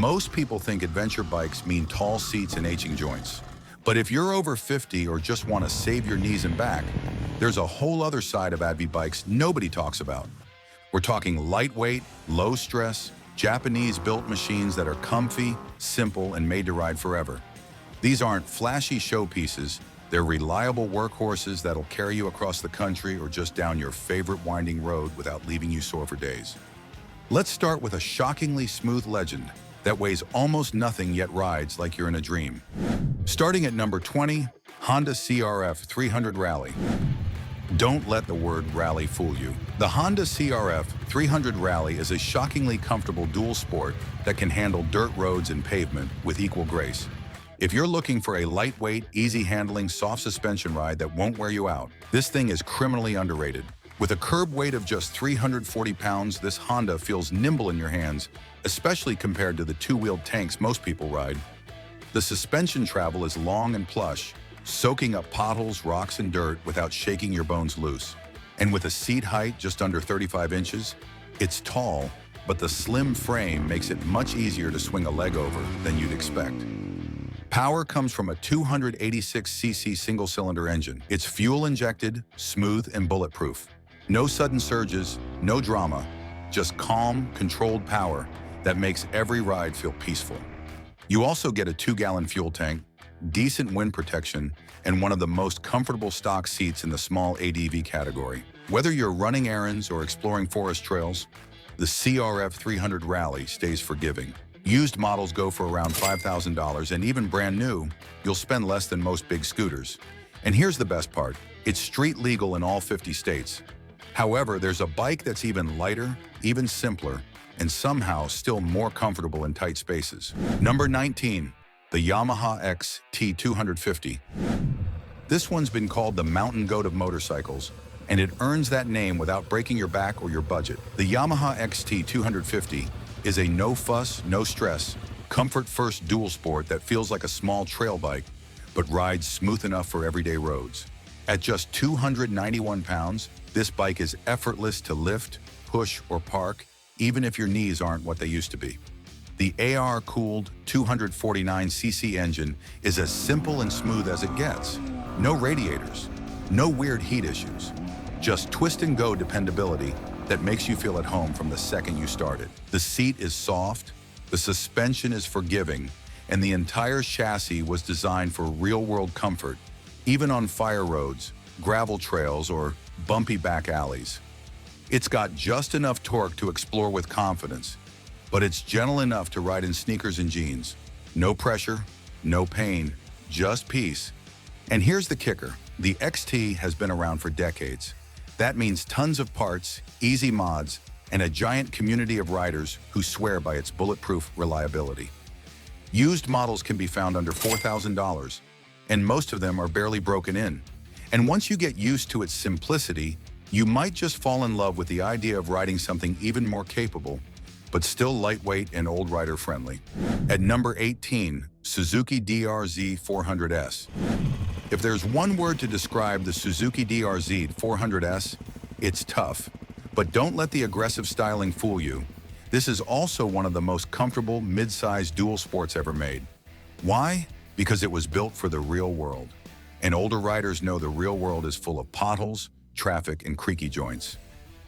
Most people think adventure bikes mean tall seats and aging joints. But if you're over 50 or just want to save your knees and back, there's a whole other side of adv bikes nobody talks about. We're talking lightweight, low-stress, Japanese-built machines that are comfy, simple, and made to ride forever. These aren't flashy showpieces. They're reliable workhorses that'll carry you across the country or just down your favorite winding road without leaving you sore for days. Let's start with a shockingly smooth legend that weighs almost nothing yet rides like you're in a dream. Starting at number 20, Honda CRF 300 Rally. Don't let the word rally fool you. The Honda CRF 300 Rally is a shockingly comfortable dual sport that can handle dirt roads and pavement with equal grace. If you're looking for a lightweight, easy-handling, soft suspension ride that won't wear you out, this thing is criminally underrated. With a curb weight of just 340 pounds, this Honda feels nimble in your hands, especially compared to the two-wheeled tanks most people ride. The suspension travel is long and plush, soaking up potholes, rocks, and dirt without shaking your bones loose. And with a seat height just under 35 inches, it's tall, but the slim frame makes it much easier to swing a leg over than you'd expect. Power comes from a 286cc single-cylinder engine. It's fuel-injected, smooth, and bulletproof. No sudden surges, no drama, just calm, controlled power that makes every ride feel peaceful. You also get a 2-gallon fuel tank, decent wind protection, and one of the most comfortable stock seats in the small ADV category. Whether you're running errands or exploring forest trails, the CRF 300 Rally stays forgiving. Used models go for around $5,000, and even brand new, you'll spend less than most big scooters. And here's the best part, it's street legal in all 50 states. However, there's a bike that's even lighter, even simpler, and somehow still more comfortable in tight spaces. Number 19, the Yamaha XT250. This one's been called the mountain goat of motorcycles, and it earns that name without breaking your back or your budget. The Yamaha XT250 is a no-fuss, no-stress, comfort-first dual sport that feels like a small trail bike, but rides smooth enough for everyday roads. At just 291 pounds, this bike is effortless to lift, push, or park, even if your knees aren't what they used to be. The AR-cooled 249cc engine is as simple and smooth as it gets. No radiators, no weird heat issues, just twist-and-go dependability that makes you feel at home from the second you start it. The seat is soft, the suspension is forgiving, and the entire chassis was designed for real-world comfort, even on fire roads, gravel trails, or bumpy back alleys. It's got just enough torque to explore with confidence, but it's gentle enough to ride in sneakers and jeans. No pressure, no pain, just peace. And here's the kicker, the XT has been around for decades. That means tons of parts, easy mods, and a giant community of riders who swear by its bulletproof reliability. Used models can be found under $4,000, and most of them are barely broken in. And once you get used to its simplicity, you might just fall in love with the idea of riding something even more capable, but still lightweight and old rider friendly. At number 18, Suzuki DRZ 400S. If there's one word to describe the Suzuki DRZ 400S, it's tough. But don't let the aggressive styling fool you. This is also one of the most comfortable mid-size dual sports ever made. Why? Because it was built for the real world. And older riders know the real world is full of potholes, traffic, and creaky joints.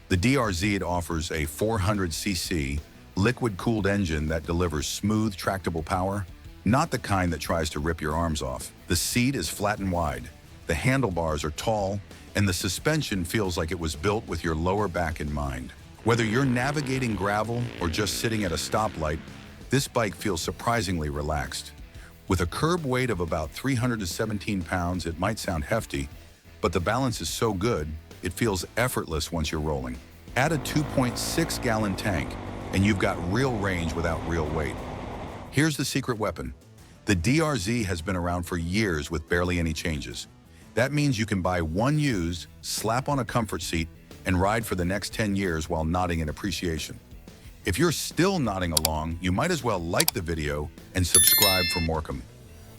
The DRZ offers a 400cc liquid-cooled engine that delivers smooth, tractable power, not the kind that tries to rip your arms off. The seat is flat and wide, the handlebars are tall, and the suspension feels like it was built with your lower back in mind. Whether you're navigating gravel or just sitting at a stoplight, this bike feels surprisingly relaxed. With a curb weight of about 317 pounds, it might sound hefty, but the balance is so good, it feels effortless once you're rolling. Add a 2.6-gallon tank, and you've got real range without real weight. Here's the secret weapon. The DRZ has been around for years with barely any changes. That means you can buy one used, slap on a comfort seat, and ride for the next 10 years while nodding in appreciation. If you're still nodding along, you might as well like the video and subscribe for more.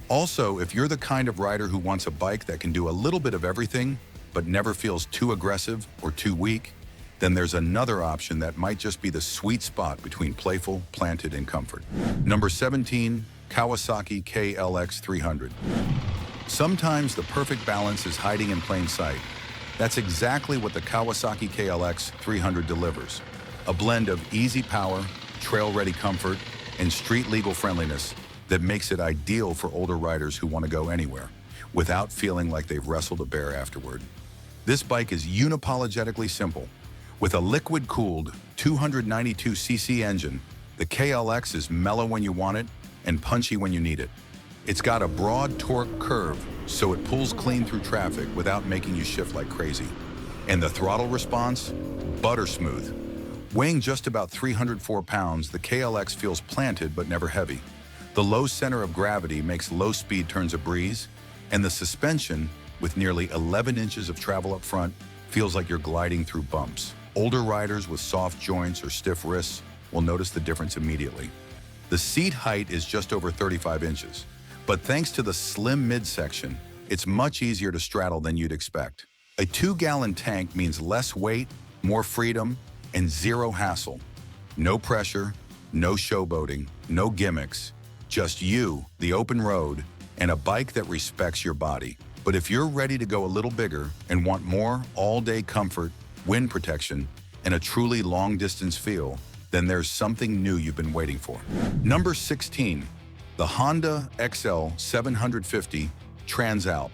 Also, if you're the kind of rider who wants a bike that can do a little bit of everything, but never feels too aggressive or too weak, then there's another option that might just be the sweet spot between playful, planted, and comfort. Number 17, Kawasaki KLX 300. Sometimes the perfect balance is hiding in plain sight. That's exactly what the Kawasaki KLX 300 delivers. A blend of easy power, trail-ready comfort, and street-legal friendliness that makes it ideal for older riders who want to go anywhere without feeling like they've wrestled a bear afterward. This bike is unapologetically simple. With a liquid-cooled 292cc engine, the KLX is mellow when you want it and punchy when you need it. It's got a broad torque curve, so it pulls clean through traffic without making you shift like crazy. And the throttle response? Butter smooth. Weighing just about 304 pounds, the KLX feels planted but never heavy. The low center of gravity makes low-speed turns a breeze, and the suspension, with nearly 11 inches of travel up front, feels like you're gliding through bumps. Older riders with soft joints or stiff wrists will notice the difference immediately. The seat height is just over 35 inches, but thanks to the slim midsection, it's much easier to straddle than you'd expect. A 2-gallon tank means less weight, more freedom, and zero hassle. No pressure, no showboating, no gimmicks, just you, the open road, and a bike that respects your body. But if you're ready to go a little bigger and want more all-day comfort, wind protection, and a truly long-distance feel, then there's something new you've been waiting for. Number 16, the Honda XL 750 Transalp.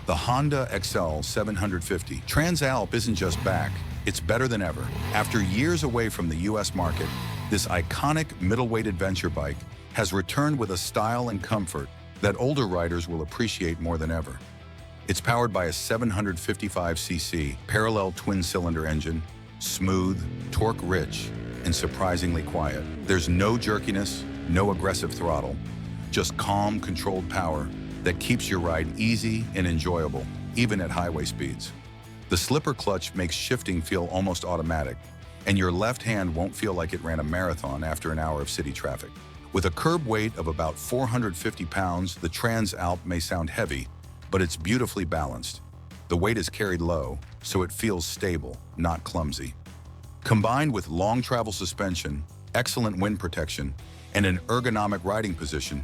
The Honda XL 750 Transalp isn't just back, it's better than ever. After years away from the US market, this iconic middleweight adventure bike has returned with a style and comfort that older riders will appreciate more than ever. It's powered by a 755cc parallel twin-cylinder engine, smooth, torque-rich, and surprisingly quiet. There's no jerkiness, no aggressive throttle, just calm, controlled power that keeps your ride easy and enjoyable, even at highway speeds. The slipper clutch makes shifting feel almost automatic, and your left hand won't feel like it ran a marathon after an hour of city traffic. With a curb weight of about 450 pounds, the Transalp may sound heavy, but it's beautifully balanced. The weight is carried low, so it feels stable, not clumsy. Combined with long travel suspension, excellent wind protection, and an ergonomic riding position,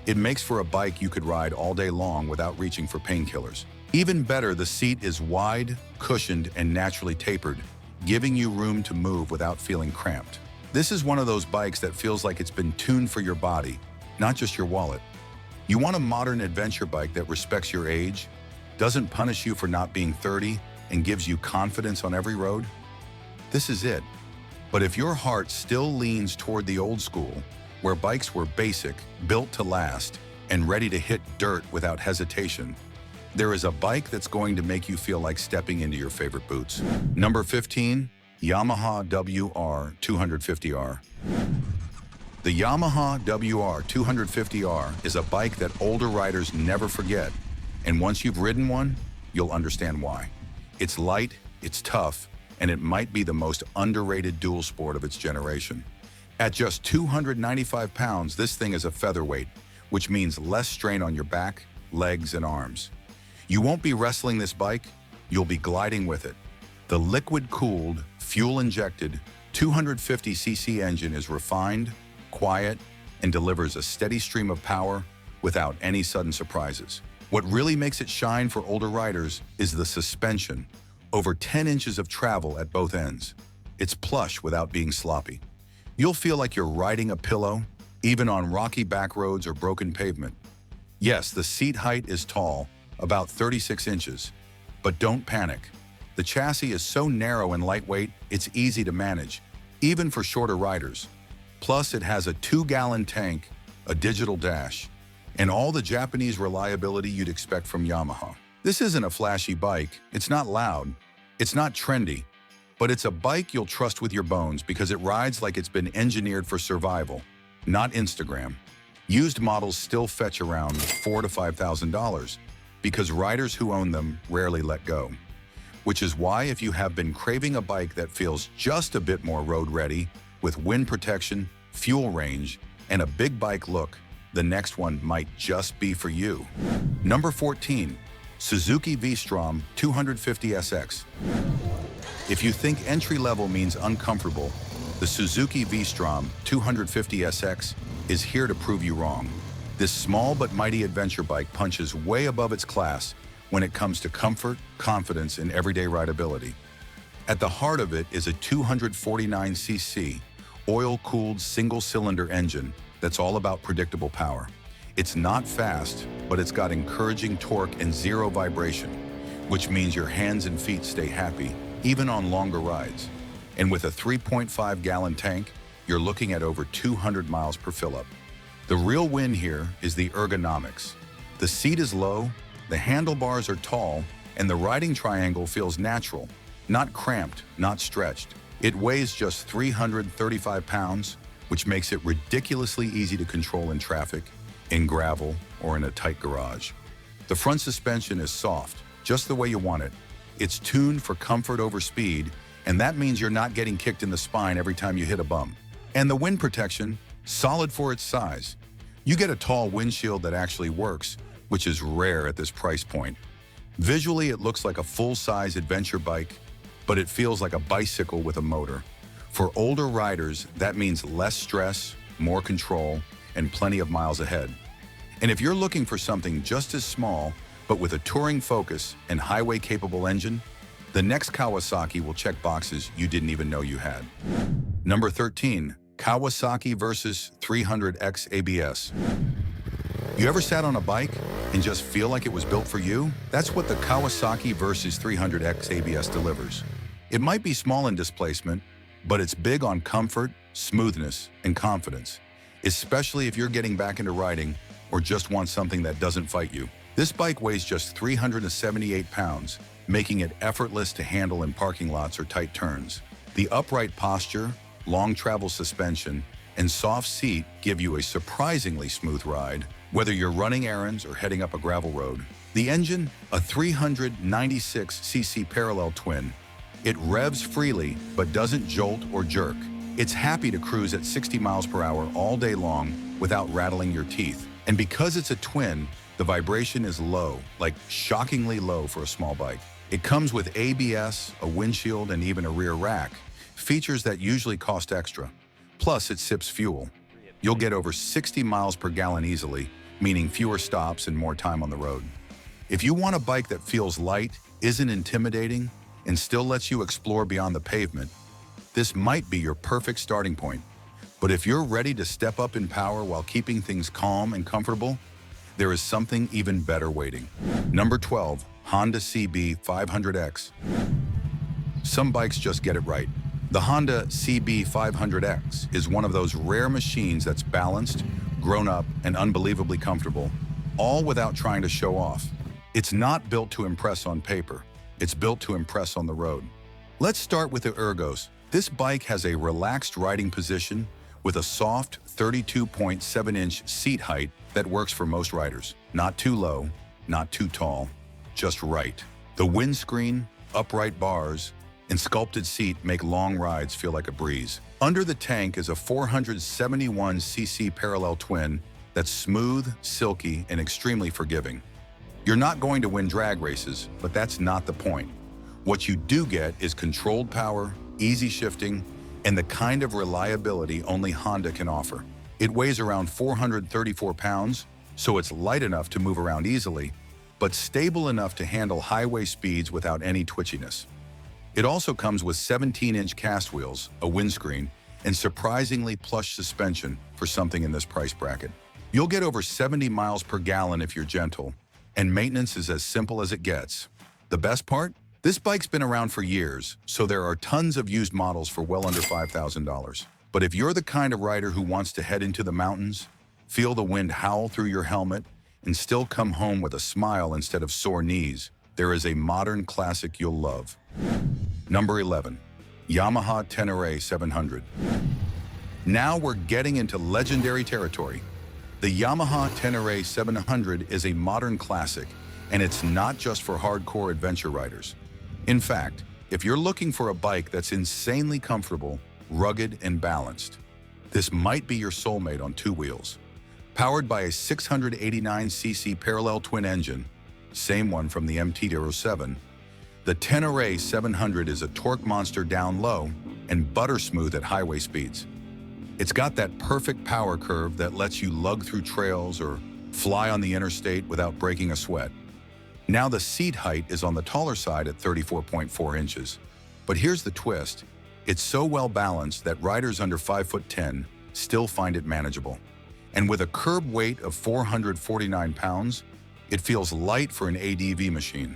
it makes for a bike you could ride all day long without reaching for painkillers. Even better, the seat is wide, cushioned, and naturally tapered, giving you room to move without feeling cramped. This is one of those bikes that feels like it's been tuned for your body, not just your wallet. You want a modern adventure bike that respects your age, doesn't punish you for not being 30, and gives you confidence on every road? This is it. But if your heart still leans toward the old school, where bikes were basic, built to last, and ready to hit dirt without hesitation, there is a bike that's going to make you feel like stepping into your favorite boots. Number 15, Yamaha WR 250R. The Yamaha WR 250R is a bike that older riders never forget, and once you've ridden one, you'll understand why. It's light, it's tough, and it might be the most underrated dual sport of its generation. At just 295 pounds, this thing is a featherweight, which means less strain on your back, legs, and arms. You won't be wrestling this bike, you'll be gliding with it. The liquid-cooled, fuel-injected 250cc engine is refined, quiet, and delivers a steady stream of power without any sudden surprises. What really makes it shine for older riders is the suspension, over 10 inches of travel at both ends. It's plush without being sloppy. You'll feel like you're riding a pillow, even on rocky back roads or broken pavement. Yes, the seat height is tall, about 36 inches, but don't panic. The chassis is so narrow and lightweight, it's easy to manage, even for shorter riders. Plus, it has a 2-gallon tank, a digital dash, and all the Japanese reliability you'd expect from Yamaha. This isn't a flashy bike, it's not loud, it's not trendy, but it's a bike you'll trust with your bones because it rides like it's been engineered for survival, not Instagram. Used models still fetch around $4,000 to $5,000 because riders who own them rarely let go. Which is why if you have been craving a bike that feels just a bit more road-ready, with wind protection, fuel range, and a big bike look, the next one might just be for you. Number 14, Suzuki Vstrom 250SX. If you think entry-level means uncomfortable, the Suzuki Vstrom 250SX is here to prove you wrong. This small but mighty adventure bike punches way above its class when it comes to comfort, confidence, and everyday rideability. At the heart of it is a 249cc, oil-cooled single-cylinder engine that's all about predictable power. It's not fast, but it's got encouraging torque and zero vibration, which means your hands and feet stay happy, even on longer rides. And with a 3.5-gallon tank, you're looking at over 200 miles per fill-up. The real win here is the ergonomics. The seat is low, the handlebars are tall, and the riding triangle feels natural, not cramped, not stretched. It weighs just 335 pounds, which makes it ridiculously easy to control in traffic, in gravel, or in a tight garage. The front suspension is soft, just the way you want it. It's tuned for comfort over speed, and that means you're not getting kicked in the spine every time you hit a bump. And the wind protection, solid for its size. You get a tall windshield that actually works, which is rare at this price point. Visually, it looks like a full-size adventure bike, but it feels like a bicycle with a motor. For older riders, that means less stress, more control, and plenty of miles ahead. And if you're looking for something just as small, but with a touring focus and highway-capable engine, the next Kawasaki will check boxes you didn't even know you had. Number 13, Kawasaki Versus 300X ABS. You ever sat on a bike and just feel like it was built for you? That's what the Kawasaki Versus 300X ABS delivers. It might be small in displacement, but it's big on comfort, smoothness, and confidence, especially if you're getting back into riding or just want something that doesn't fight you. This bike weighs just 378 pounds, making it effortless to handle in parking lots or tight turns. The upright posture, long travel suspension, and soft seat give you a surprisingly smooth ride, whether you're running errands or heading up a gravel road. The engine, a 396cc parallel twin. It revs freely, but doesn't jolt or jerk. It's happy to cruise at 60 miles per hour all day long without rattling your teeth. And because it's a twin, the vibration is low, like shockingly low for a small bike. It comes with ABS, a windshield, and even a rear rack, features that usually cost extra. Plus, it sips fuel. You'll get over 60 miles per gallon easily, meaning fewer stops and more time on the road. If you want a bike that feels light, isn't intimidating, and still lets you explore beyond the pavement, this might be your perfect starting point. But if you're ready to step up in power while keeping things calm and comfortable, there is something even better waiting. Number 12, Honda CB500X. Some bikes just get it right. The Honda CB500X is one of those rare machines that's balanced, grown up, and unbelievably comfortable, all without trying to show off. It's not built to impress on paper. It's built to impress on the road. Let's start with the ergos. This bike has a relaxed riding position with a soft 32.7-inch seat height that works for most riders. Not too low, not too tall, just right. The windscreen, upright bars, and sculpted seat make long rides feel like a breeze. Under the tank is a 471cc parallel twin that's smooth, silky, and extremely forgiving. You're not going to win drag races, but that's not the point. What you do get is controlled power, easy shifting, and the kind of reliability only Honda can offer. It weighs around 434 pounds, so it's light enough to move around easily, but stable enough to handle highway speeds without any twitchiness. It also comes with 17-inch cast wheels, a windscreen, and surprisingly plush suspension for something in this price bracket. You'll get over 70 miles per gallon if you're gentle, and maintenance is as simple as it gets. The best part? This bike's been around for years, so there are tons of used models for well under $5,000. But if you're the kind of rider who wants to head into the mountains, feel the wind howl through your helmet, and still come home with a smile instead of sore knees, there is a modern classic you'll love. Number 11, Yamaha Tenra 700. Now we're getting into legendary territory. The Yamaha Tenra 700 is a modern classic, and it's not just for hardcore adventure riders. In fact, if you're looking for a bike that's insanely comfortable, rugged, and balanced, this might be your soulmate on two wheels. Powered by a 689cc parallel twin engine, same one from the MT-07, The Tenra 700 is a torque monster down low and butter smooth at highway speeds. It's got that perfect power curve that lets you lug through trails or fly on the interstate without breaking a sweat. Now the seat height is on the taller side at 34.4 inches. But here's the twist. It's so well balanced that riders under 5'10" still find it manageable. And with a curb weight of 449 pounds, it feels light for an ADV machine.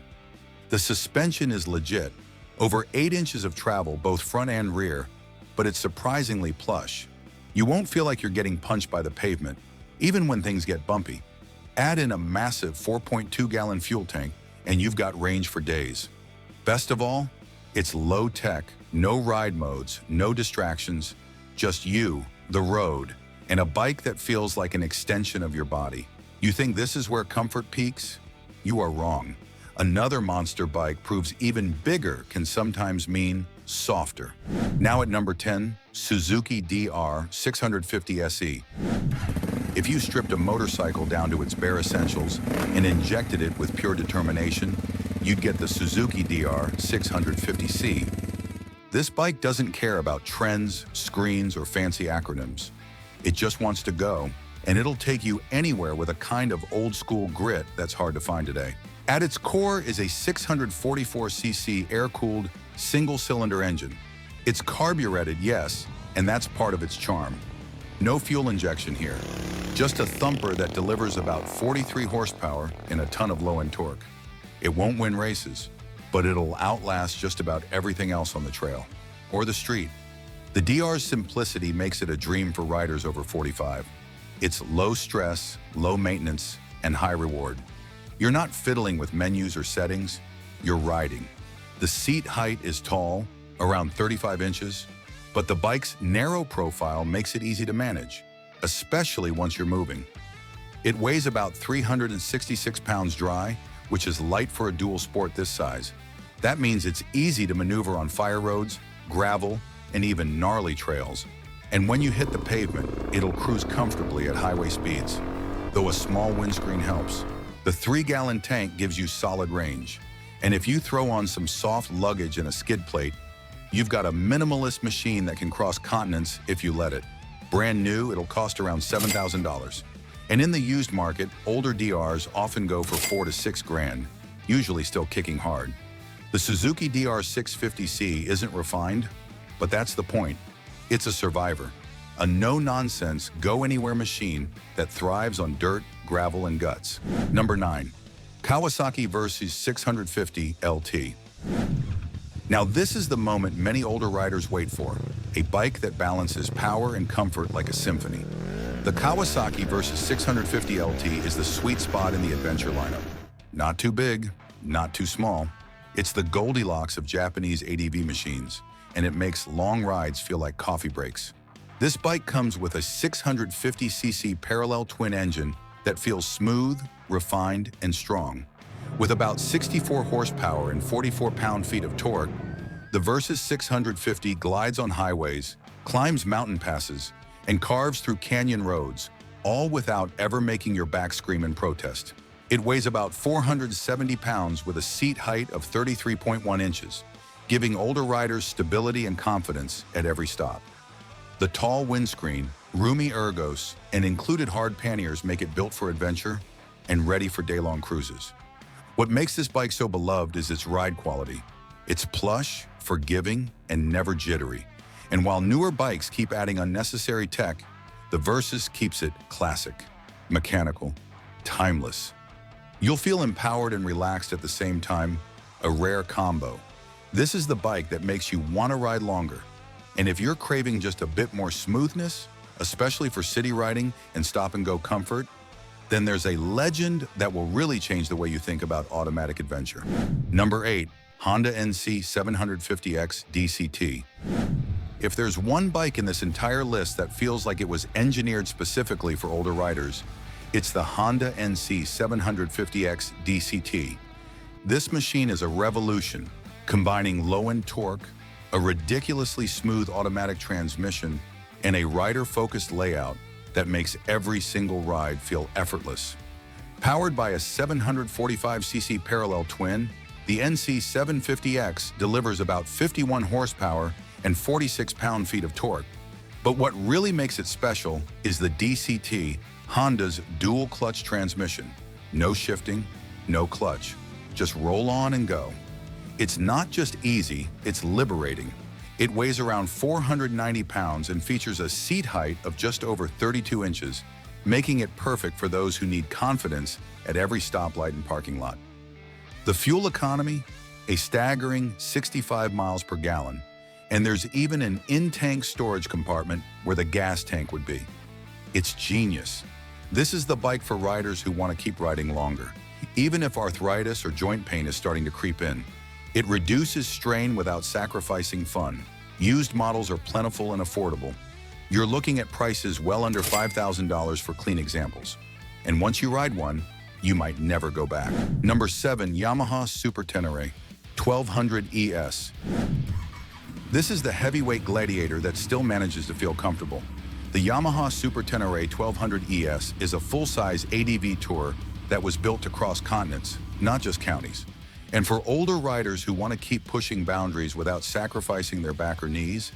The suspension is legit, over 8 inches of travel both front and rear, but it's surprisingly plush. You won't feel like you're getting punched by the pavement, even when things get bumpy. Add in a massive 4.2-gallon fuel tank, and you've got range for days. Best of all, it's low-tech, no ride modes, no distractions, just you, the road, and a bike that feels like an extension of your body. You think this is where comfort peaks? You are wrong. Another monster bike proves even bigger can sometimes mean softer. Now at number 10, Suzuki DR 650 SE. If you stripped a motorcycle down to its bare essentials and injected it with pure determination, you'd get the Suzuki DR 650C. This bike doesn't care about trends, screens, or fancy acronyms. It just wants to go, and it'll take you anywhere with a kind of old-school grit that's hard to find today. At its core is a 644cc air-cooled single-cylinder engine. It's carbureted, yes, and that's part of its charm. No fuel injection here, just a thumper that delivers about 43 horsepower and a ton of low-end torque. It won't win races, but it'll outlast just about everything else on the trail or the street. The DR's simplicity makes it a dream for riders over 45. It's low stress, low maintenance, and high reward. You're not fiddling with menus or settings, you're riding. The seat height is tall, around 35 inches, but the bike's narrow profile makes it easy to manage, especially once you're moving. It weighs about 366 pounds dry, which is light for a dual sport this size. That means it's easy to maneuver on fire roads, gravel, and even gnarly trails. And when you hit the pavement, it'll cruise comfortably at highway speeds, though a small windscreen helps. The 3-gallon tank gives you solid range. And if you throw on some soft luggage and a skid plate, you've got a minimalist machine that can cross continents if you let it. Brand new, it'll cost around $7,000. And in the used market, older DRs often go for $4 to $6 grand, usually still kicking hard. The Suzuki DR 650C isn't refined, but that's the point. It's a survivor, a no-nonsense, go-anywhere machine that thrives on dirt, gravel, and guts. Number 9, Kawasaki Versus 650 LT. Now this is the moment many older riders wait for, a bike that balances power and comfort like a symphony. The Kawasaki Versus 650 LT is the sweet spot in the adventure lineup. Not too big, not too small. It's the Goldilocks of Japanese ADV machines, and it makes long rides feel like coffee breaks. This bike comes with a 650cc parallel twin engine that feels smooth, refined, and strong. With about 64 horsepower and 44 pound-feet of torque, the Versus 650 glides on highways, climbs mountain passes, and carves through canyon roads, all without ever making your back scream in protest. It weighs about 470 pounds with a seat height of 33.1 inches, giving older riders stability and confidence at every stop. The tall windscreen, roomy ergos, and included hard panniers make it built for adventure and ready for day-long cruises. What makes this bike so beloved is its ride quality. It's plush, forgiving, and never jittery. And while newer bikes keep adding unnecessary tech, the Versus keeps it classic, mechanical, timeless. You'll feel empowered and relaxed at the same time, a rare combo. This is the bike that makes you want to ride longer. And if you're craving just a bit more smoothness, especially for city riding and stop-and-go comfort, then there's a legend that will really change the way you think about automatic adventure. Number 8, Honda NC750X DCT. If there's one bike in this entire list that feels like it was engineered specifically for older riders, it's the Honda NC750X DCT. This machine is a revolution, combining low-end torque, a ridiculously smooth automatic transmission, and a rider-focused layout that makes every single ride feel effortless. Powered by a 745cc parallel twin, The NC750X delivers about 51 horsepower and 46 pound-feet of torque. But what really makes it special is the DCT, Honda's dual-clutch transmission. No shifting, no clutch. Just roll on and go. It's not just easy, it's liberating. It weighs around 490 pounds and features a seat height of just over 32 inches, making it perfect for those who need confidence at every stoplight and parking lot. The fuel economy, a staggering 65 miles per gallon, and there's even an in-tank storage compartment where the gas tank would be. It's genius. This is the bike for riders who want to keep riding longer, even if arthritis or joint pain is starting to creep in. It reduces strain without sacrificing fun. Used models are plentiful and affordable. You're looking at prices well under $5,000 for clean examples. And once you ride one, you might never go back. Number 7, Yamaha Super Tenere 1200 ES. This is the heavyweight gladiator that still manages to feel comfortable. The Yamaha Super Tenere 1200 ES is a full-size ADV tour that was built to cross continents, not just counties. And for older riders who want to keep pushing boundaries without sacrificing their back or knees,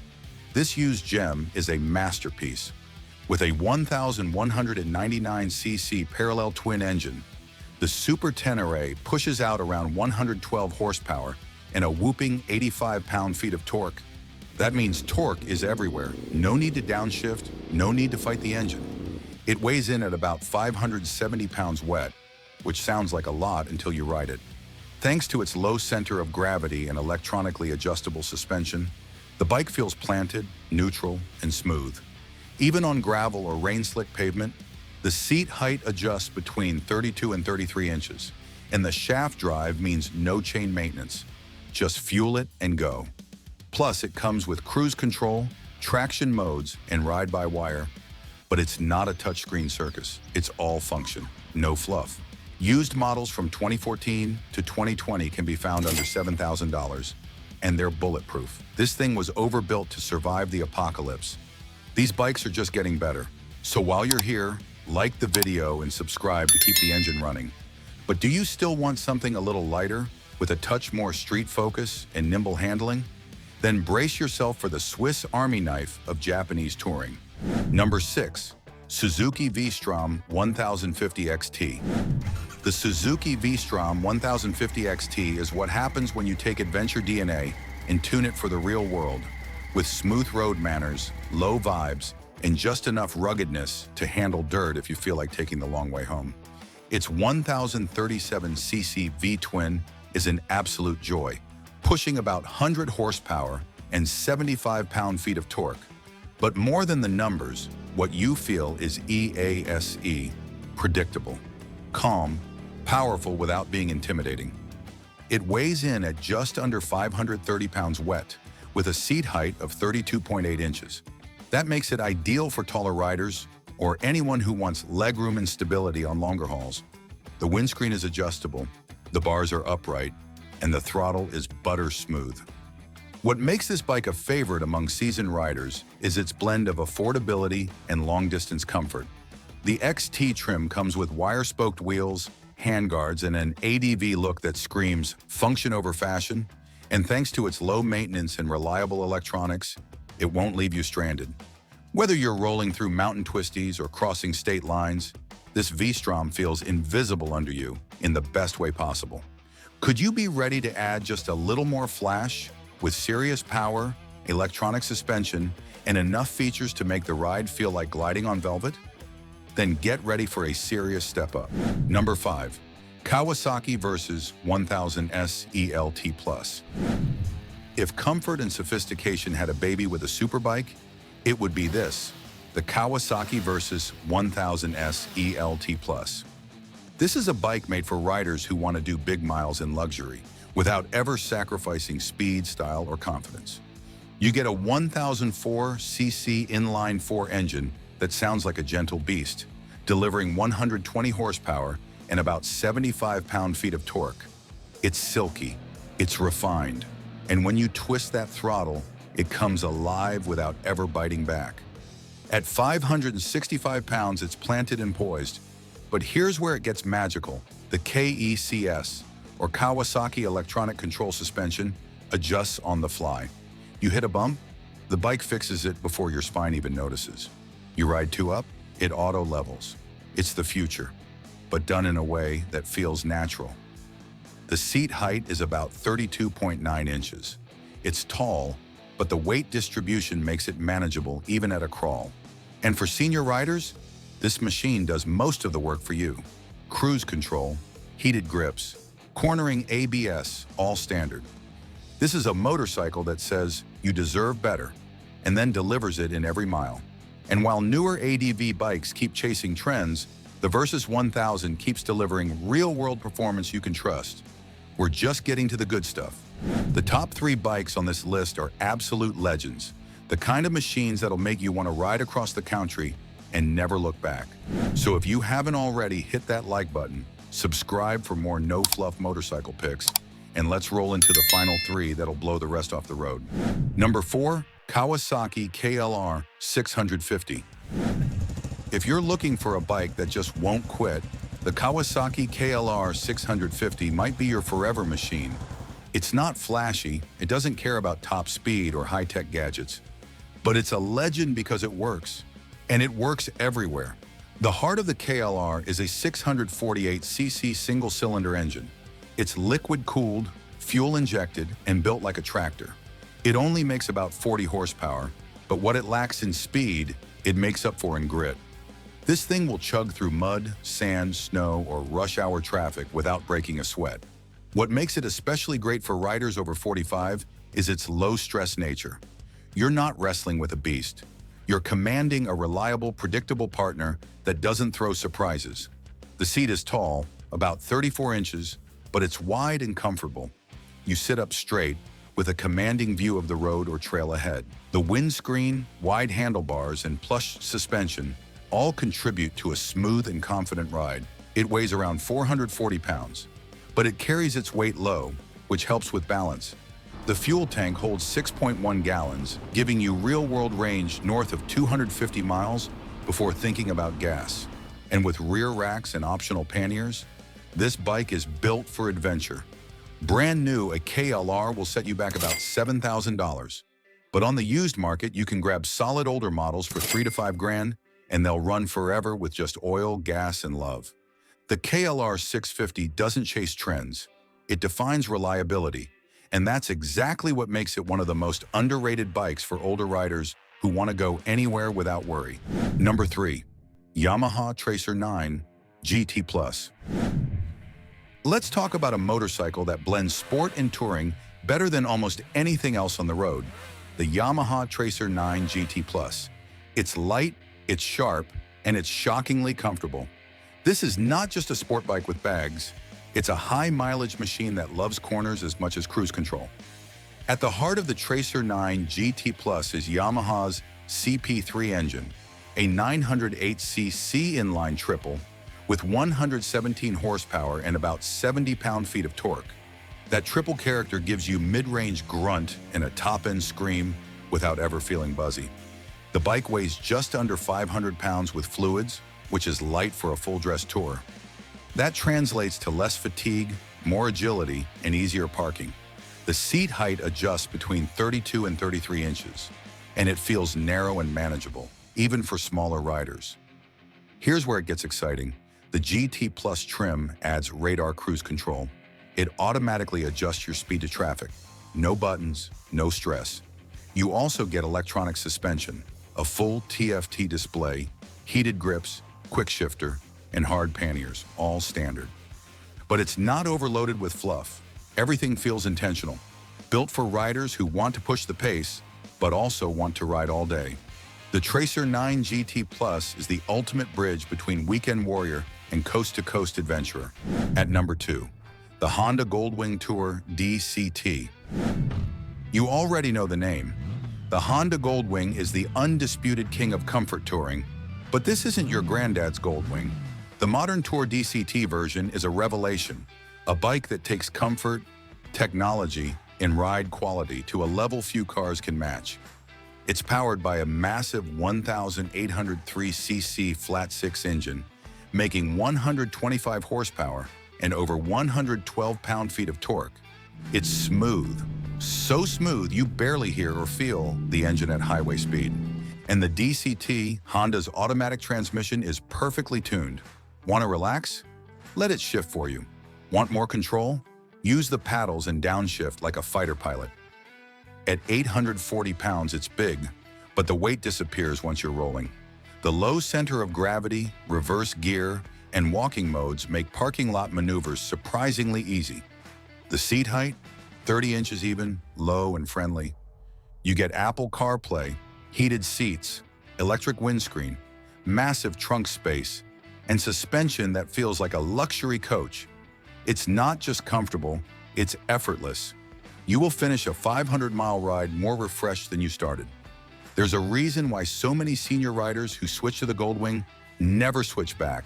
this used gem is a masterpiece. With a 1,199cc parallel twin engine, the Super Tenere pushes out around 112 horsepower and a whooping 85 pound-feet of torque. That means torque is everywhere. No need to downshift, no need to fight the engine. It weighs in at about 570 pounds wet, which sounds like a lot until you ride it. Thanks to its low center of gravity and electronically adjustable suspension, the bike feels planted, neutral, and smooth. Even on gravel or rain-slick pavement, the seat height adjusts between 32 and 33 inches, and the shaft drive means no chain maintenance. Just fuel it and go. Plus, it comes with cruise control, traction modes, and ride-by-wire. But it's not a touchscreen circus. It's all function, no fluff. Used models from 2014 to 2020 can be found under $7,000, and they're bulletproof. This thing was overbuilt to survive the apocalypse. These bikes are just getting better. So while you're here, like the video and subscribe to keep the engine running. But do you still want something a little lighter, with a touch more street focus and nimble handling? Then brace yourself for the Swiss Army knife of Japanese touring. Number 6. Suzuki Vstrom 1050 XT. The Suzuki Vstrom 1050 XT is what happens when you take adventure DNA and tune it for the real world, with smooth road manners, low vibes, and just enough ruggedness to handle dirt if you feel like taking the long way home. Its 1037cc V-twin is an absolute joy, pushing about 100 horsepower and 75 pound-feet of torque. But more than the numbers, what you feel is EASE, predictable, calm, powerful without being intimidating. It weighs in at just under 530 pounds wet, with a seat height of 32.8 inches. That makes it ideal for taller riders or anyone who wants legroom and stability on longer hauls. The windscreen is adjustable, the bars are upright, and the throttle is butter smooth. What makes this bike a favorite among seasoned riders is its blend of affordability and long-distance comfort. The XT trim comes with wire-spoked wheels, handguards, and an ADV look that screams function over fashion, and thanks to its low maintenance and reliable electronics, it won't leave you stranded. Whether you're rolling through mountain twisties or crossing state lines, this V-Strom feels invisible under you in the best way possible. Could you be ready to add just a little more flash with serious power, electronic suspension, and enough features to make the ride feel like gliding on velvet? Then get ready for a serious step up. Number 5. Kawasaki Versus 1000S ELT Plus. If comfort and sophistication had a baby with a superbike, it would be this, the Kawasaki Versus 1000S ELT Plus. This is a bike made for riders who want to do big miles in luxury, without ever sacrificing speed, style, or confidence. You get a 1004cc inline-4 engine that sounds like a gentle beast, delivering 120 horsepower and about 75 pound-feet of torque. It's silky, it's refined, and when you twist that throttle, it comes alive without ever biting back. At 565 pounds, it's planted and poised, but here's where it gets magical. The KECS, or Kawasaki electronic control suspension adjusts on the fly. You hit a bump, the bike fixes it before your spine even notices. You ride two up, it auto levels. It's the future, but done in a way that feels natural. The seat height is about 32.9 inches. It's tall, but the weight distribution makes it manageable even at a crawl. And for senior riders, this machine does most of the work for you. Cruise control, heated grips, cornering ABS, all standard. This is a motorcycle that says you deserve better and then delivers it in every mile. And while newer ADV bikes keep chasing trends, the Versus 1000 keeps delivering real-world performance you can trust. We're just getting to the good stuff. The top 3 bikes on this list are absolute legends, the kind of machines that'll make you want to ride across the country and never look back. So if you haven't already, hit that like button, subscribe for more no-fluff motorcycle pics, and let's roll into the final 3 that'll blow the rest off the road. Number 4, Kawasaki KLR 650. If you're looking for a bike that just won't quit, the Kawasaki KLR 650 might be your forever machine. It's not flashy, it doesn't care about top speed or high-tech gadgets, but it's a legend because it works. And it works everywhere. The heart of the KLR is a 648cc single-cylinder engine. It's liquid-cooled, fuel-injected, and built like a tractor. It only makes about 40 horsepower, but what it lacks in speed, it makes up for in grit. This thing will chug through mud, sand, snow, or rush hour traffic without breaking a sweat. What makes it especially great for riders over 45 is its low-stress nature. You're not wrestling with a beast. You're commanding a reliable, predictable partner that doesn't throw surprises. The seat is tall, about 34 inches, but it's wide and comfortable. You sit up straight with a commanding view of the road or trail ahead. The windscreen, wide handlebars, and plush suspension all contribute to a smooth and confident ride. It weighs around 440 pounds, but it carries its weight low, which helps with balance. The fuel tank holds 6.1 gallons, giving you real-world range north of 250 miles before thinking about gas. And with rear racks and optional panniers, this bike is built for adventure. Brand new, a KLR will set you back about $7,000. But on the used market, you can grab solid older models for $3 to $5 grand, and they'll run forever with just oil, gas, and love. The KLR 650 doesn't chase trends. It defines reliability. And that's exactly what makes it one of the most underrated bikes for older riders who want to go anywhere without worry. Number 3, Yamaha Tracer 9 GT Plus. Let's talk about a motorcycle that blends sport and touring better than almost anything else on the road. The Yamaha Tracer 9 GT Plus. It's light, it's sharp, and it's shockingly comfortable. This is not just a sport bike with bags. It's a high-mileage machine that loves corners as much as cruise control. At the heart of the Tracer 9 GT Plus is Yamaha's CP3 engine, a 908cc inline triple with 117 horsepower and about 70 pound-feet of torque. That triple character gives you mid-range grunt and a top-end scream without ever feeling buzzy. The bike weighs just under 500 pounds with fluids, which is light for a full-dress tour. That translates to less fatigue, more agility, and easier parking. The seat height adjusts between 32 and 33 inches, and it feels narrow and manageable, even for smaller riders. Here's where it gets exciting. The GT Plus trim adds radar cruise control. It automatically adjusts your speed to traffic. No buttons, no stress. You also get electronic suspension, a full TFT display, heated grips, quick shifter, and hard panniers, all standard. But it's not overloaded with fluff. Everything feels intentional. Built for riders who want to push the pace, but also want to ride all day. The Tracer 9 GT Plus is the ultimate bridge between weekend warrior and coast-to-coast adventurer. At number 2, the Honda Goldwing Tour DCT. You already know the name. The Honda Goldwing is the undisputed king of comfort touring, but this isn't your granddad's Goldwing. The modern Tour DCT version is a revelation, a bike that takes comfort, technology, and ride quality to a level few cars can match. It's powered by a massive 1,803cc flat-six engine, making 125 horsepower and over 112 pound-feet of torque. It's smooth, so smooth you barely hear or feel the engine at highway speed. And the DCT, Honda's automatic transmission, is perfectly tuned. Want to relax? Let it shift for you. Want more control? Use the paddles and downshift like a fighter pilot. At 840 pounds, it's big, but the weight disappears once you're rolling. The low center of gravity, reverse gear, and walking modes make parking lot maneuvers surprisingly easy. The seat height, 30 inches even, low and friendly. You get Apple CarPlay, heated seats, electric windscreen, massive trunk space, and suspension that feels like a luxury coach. It's not just comfortable, it's effortless. You will finish a 500-mile ride more refreshed than you started. There's a reason why so many senior riders who switch to the Goldwing never switch back.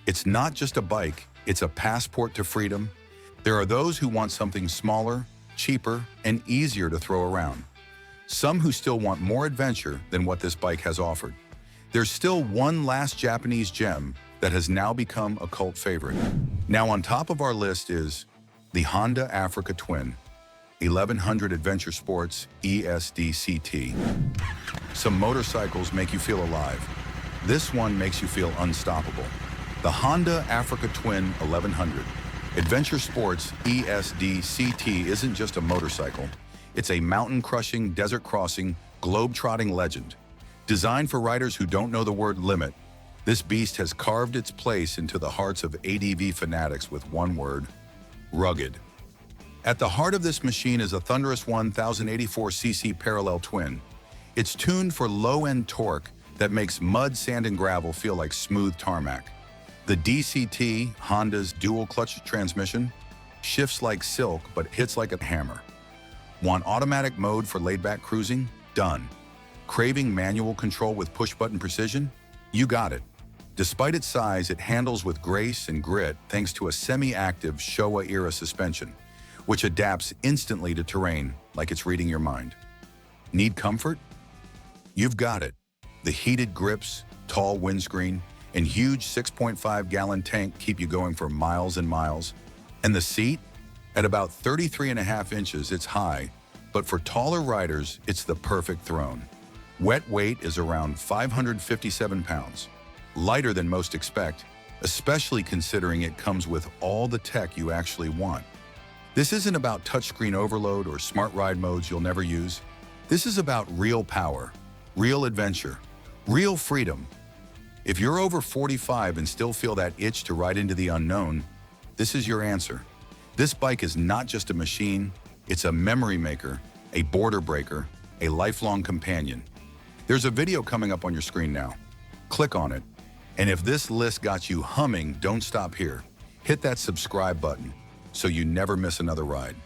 It's not just a bike, it's a passport to freedom. There are those who want something smaller, cheaper, and easier to throw around. Some who still want more adventure than what this bike has offered. There's still one last Japanese gem that has now become a cult favorite. Now on top of our list is the Honda Africa Twin 1100 Adventure Sports ESDCT. Some motorcycles make you feel alive. This one makes you feel unstoppable. The Honda Africa Twin 1100 Adventure Sports ESDCT isn't just a motorcycle. It's a mountain-crushing, desert-crossing, globe-trotting legend. Designed for riders who don't know the word limit, this beast has carved its place into the hearts of ADV fanatics with one word: rugged. At the heart of this machine is a thunderous 1084cc parallel twin. It's tuned for low-end torque that makes mud, sand, and gravel feel like smooth tarmac. The DCT, Honda's dual-clutch transmission, shifts like silk but hits like a hammer. Want automatic mode for laid-back cruising? Done. Craving manual control with push-button precision? You got it. Despite its size, it handles with grace and grit thanks to a semi-active Showa-era suspension, which adapts instantly to terrain like it's reading your mind. Need comfort? You've got it. The heated grips, tall windscreen, and huge 6.5-gallon tank keep you going for miles and miles. And the seat? At about 33.5 inches, it's high, but for taller riders, it's the perfect throne. Wet weight is around 557 pounds, lighter than most expect, especially considering it comes with all the tech you actually want. This isn't about touchscreen overload or smart ride modes you'll never use. This is about real power, real adventure, real freedom. If you're over 45 and still feel that itch to ride into the unknown, this is your answer. This bike is not just a machine, it's a memory maker, a border breaker, a lifelong companion. There's a video coming up on your screen now. Click on it. And if this list got you humming, don't stop here. Hit that subscribe button so you never miss another ride.